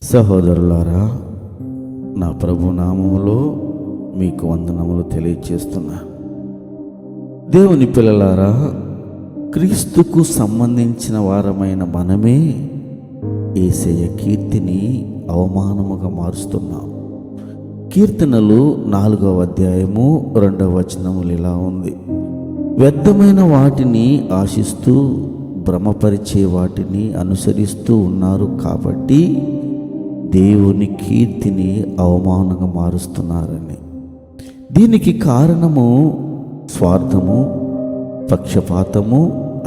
సహోదరులారా, నా ప్రభు నామములో మీకు వందనములు తెలియజేస్తున్నా. దేవుని పిల్లలారా, క్రీస్తుకు సంబంధించిన వారమైన మనమే యేసయ్య కీర్తిని అవమానముగా మారుస్తున్నాం. కీర్తనలు 4వ అధ్యాయము 2వ వచనములు ఇలా ఉంది: వ్యర్థమైన వాటిని ఆశిస్తూ భ్రమపరిచే వాటిని అనుసరిస్తూ ఉన్నారు కాబట్టి దేవుని కీర్తిని అవమానంగా మారుస్తున్నారని. దీనికి కారణము స్వార్థము, పక్షపాతము,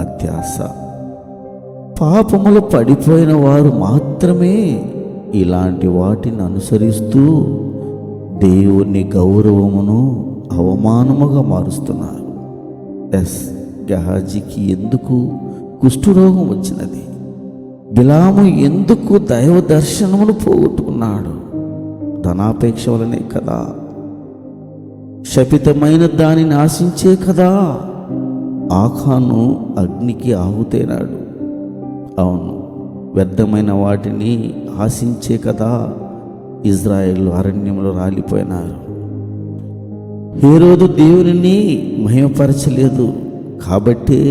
అత్యాశ. పాపములో పడిపోయిన వారు మాత్రమే ఇలాంటి వాటిని అనుసరిస్తూ దేవుని గౌరవమును అవమానముగా మారుస్తున్నారు. గెహాజీకి ఎందుకు కుష్ఠరోగం వచ్చినది? బిలాము ఎందుకు దైవ దర్శనమును పోగొట్టుకున్నాడు? ధనాపేక్ష వలనే కదా. శపితమైన దానిని ఆశించే కదా ఆఖాను అగ్నికి ఆహుతైనాడు. అవును, వ్యర్థమైన వాటిని ఆశించే కదా ఇజ్రాయేల్ అరణ్యంలో రాలిపోయినారు. హేరోదు దేవునిని మహిమపరచలేదు కాబట్టే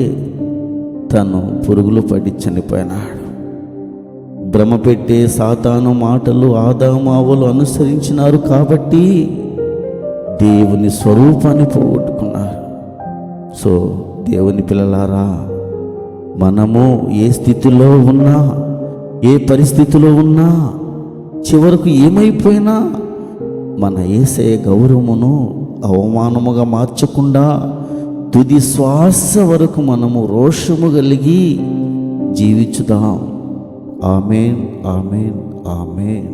తను పురుగులు పడి చనిపోయినాడు. భ్రమ పెట్టే సాతాను మాటలు ఆదాము అవ్వలు అనుసరించినారు కాబట్టి దేవుని స్వరూపాన్ని పోగొట్టుకున్నారు. సో దేవుని పిల్లలారా, మనము ఏ స్థితిలో ఉన్నా, ఏ పరిస్థితిలో ఉన్నా, చివరకు ఏమైపోయినా మన యేసయ్య గౌరవమును అవమానముగా మార్చకుండా తుది శ్వాస వరకు మనము రోషము కలిగి జీవించుదాం. ఆమేన్, ఆమేన్, ఆమేన్.